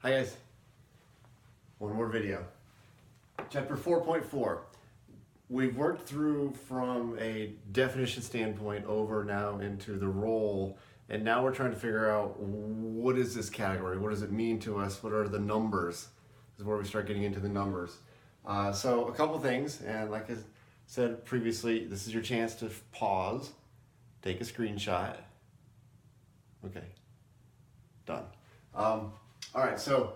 Hi guys, one more video. Chapter 4.4. We've worked through from a definition standpoint over now into the role, and now we're trying to figure out what is this category, what does it mean to us, what are the numbers, this is where we start getting into the numbers. So a couple things, and like I said previously, this is your chance to pause, take a screenshot. Okay, done. All right, so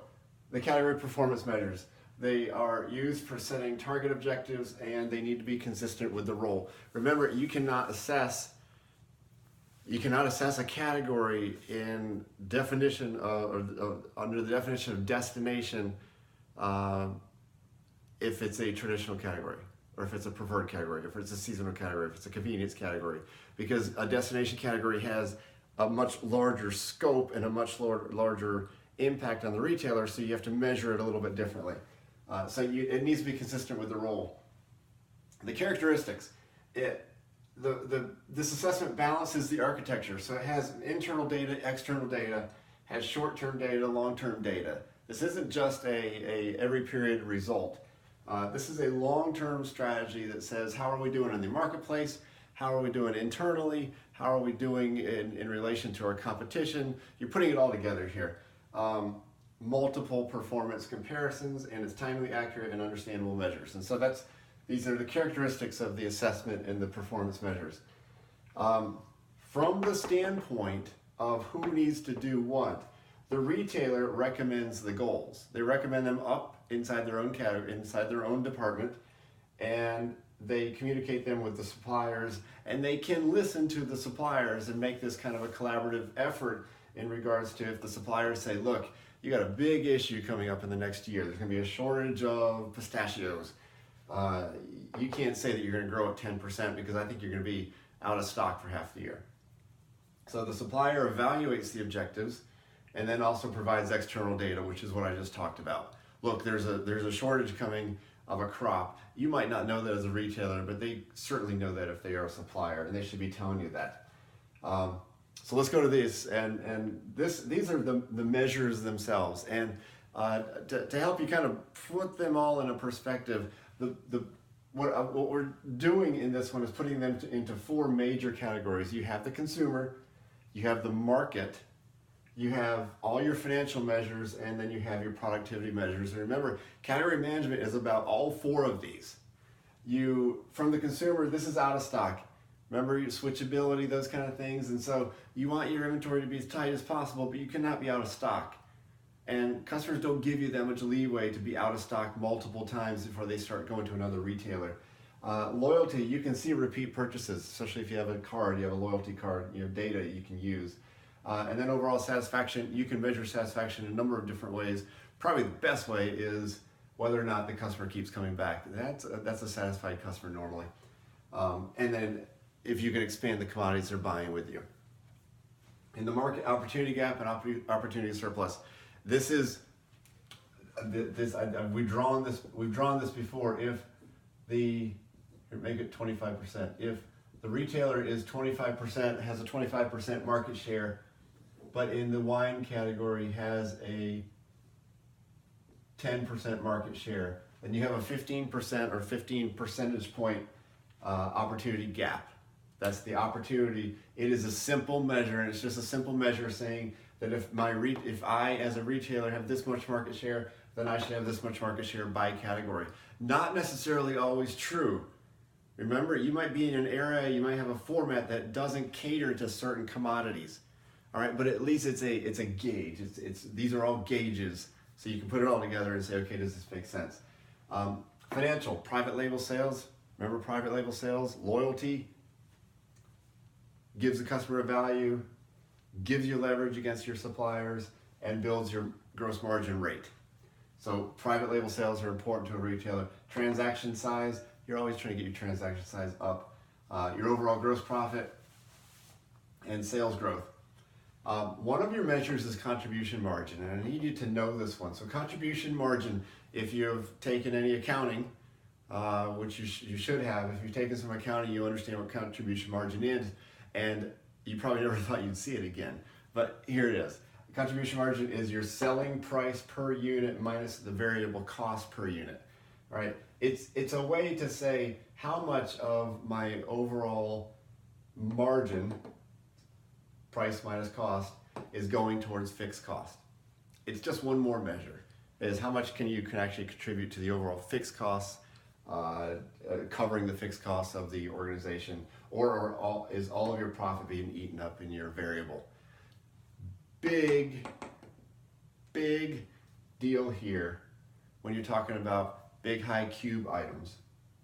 the category performance measures. They are used for setting target objectives, and they need to be consistent with the role. Remember, you cannot assess a category in definition under the definition of destination if it's a traditional category, or if it's a preferred category, if it's a seasonal category, if it's a convenience category, because a destination category has a much larger scope and a much larger impact on the retailer, so you have to measure it a little bit differently. It needs to be consistent with the role. The characteristics, this assessment balances the architecture, so it has internal data, external data, has short-term data, long-term data. This isn't just a every period result. This is a long-term strategy that says, how are we doing in the marketplace? How are we doing internally? How are we doing in relation to our competition? You're putting it all together here. Multiple performance comparisons, and it's timely, accurate, and understandable measures. And so these are the characteristics of the assessment and the performance measures. From the standpoint of who needs to do what, the retailer recommends the goals. They recommend them up inside their own category, inside their own department, and they communicate them with the suppliers, and they can listen to the suppliers and make this kind of a collaborative effort in regards to if the suppliers say, look, you got a big issue coming up in the next year. There's going to be a shortage of pistachios. You can't say that you're going to grow at 10% because I think you're going to be out of stock for half the year. So the supplier evaluates the objectives and then also provides external data, which is what I just talked about. Look, there's a shortage coming of a crop. You might not know that as a retailer, but they certainly know that if they are a supplier, and they should be telling you that. So let's go to these, and these are the measures themselves. And to help you kind of put them all in a perspective, what we're doing in this one is putting them into four major categories. You have the consumer, you have the market, you have all your financial measures, and then you have your productivity measures. And remember, category management is about all four of these. From the consumer, this is out of stock. Remember your switchability, those kind of things. And so you want your inventory to be as tight as possible, but you cannot be out of stock. And customers don't give you that much leeway to be out of stock multiple times before they start going to another retailer. Loyalty, you can see repeat purchases, especially if you have a card, you have a loyalty card, you have data you can use. And then overall satisfaction, you can measure satisfaction in a number of different ways. Probably the best way is whether or not the customer keeps coming back. That's a satisfied customer normally. And then if you can expand the commodities they're buying with you. In the market opportunity gap and opportunity surplus, we've drawn this before. Make it 25%. If the retailer is 25%, has a 25% market share, but in the wine category has a 10% market share, then you have a 15% or 15 percentage point opportunity gap. That's the opportunity. It is a simple measure, and it's just a simple measure saying that if I as a retailer have this much market share, then I should have this much market share by category. Not necessarily always true. Remember, you might be in an area, you might have a format that doesn't cater to certain commodities. All right, but at least it's a gauge. These are all gauges, so you can put it all together and say, okay, does this make sense? Financial, private label sales. Remember private label sales, loyalty, gives the customer a value, gives you leverage against your suppliers, and builds your gross margin rate. So private label sales are important to a retailer. Transaction size, you're always trying to get your transaction size up. Your overall gross profit and sales growth. One of your measures is contribution margin, and I need you to know this one. So contribution margin, if you've taken any accounting, which you should have, if you've taken some accounting, you understand what contribution margin is, and you probably never thought you'd see it again. But here it is. Contribution margin is your selling price per unit minus the variable cost per unit. All right? It's a way to say how much of my overall margin, price minus cost, is going towards fixed cost. It's just one more measure. Is how much can actually contribute to the overall fixed costs, covering the fixed costs of the organization, or is all of your profit being eaten up in your variable? Big deal here when you're talking about big high cube items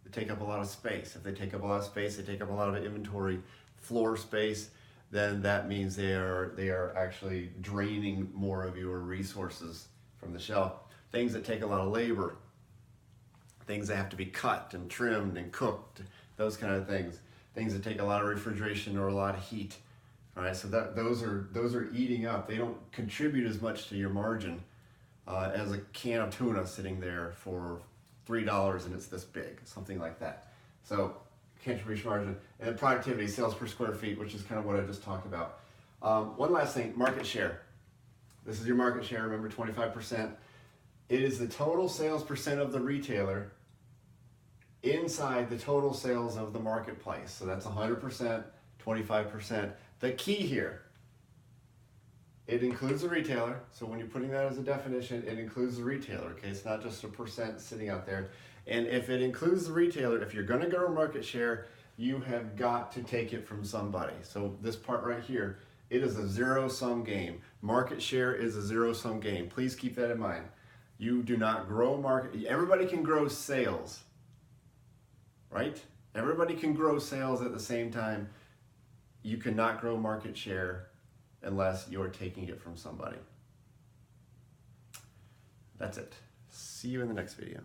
that take up a lot of space. If they take up a lot of space, they take up a lot of inventory floor space, then that means they are actually draining more of your resources from the shelf. Things that take a lot of labor, things that have to be cut and trimmed and cooked, those kind of things. Things that take a lot of refrigeration or a lot of heat. All right, so those are eating up. They don't contribute as much to your margin as a can of tuna sitting there for $3 and it's this big, something like that. So contribution margin, and then productivity, sales per square feet, which is kind of what I just talked about. One last thing, market share. This is your market share, remember 25%. It is the total sales percent of the retailer inside the total sales of the marketplace. So that's 100%, 25%. The key here, it includes the retailer. So when you're putting that as a definition, it includes the retailer, okay? It's not just a percent sitting out there. And if it includes the retailer, if you're gonna grow market share, you have got to take it from somebody. So this part right here, it is a zero-sum game. Market share is a zero-sum game. Please keep that in mind. You do not grow market, everybody can grow sales, right? Everybody can grow sales at the same time. You cannot grow market share unless you're taking it from somebody. That's it. See you in the next video.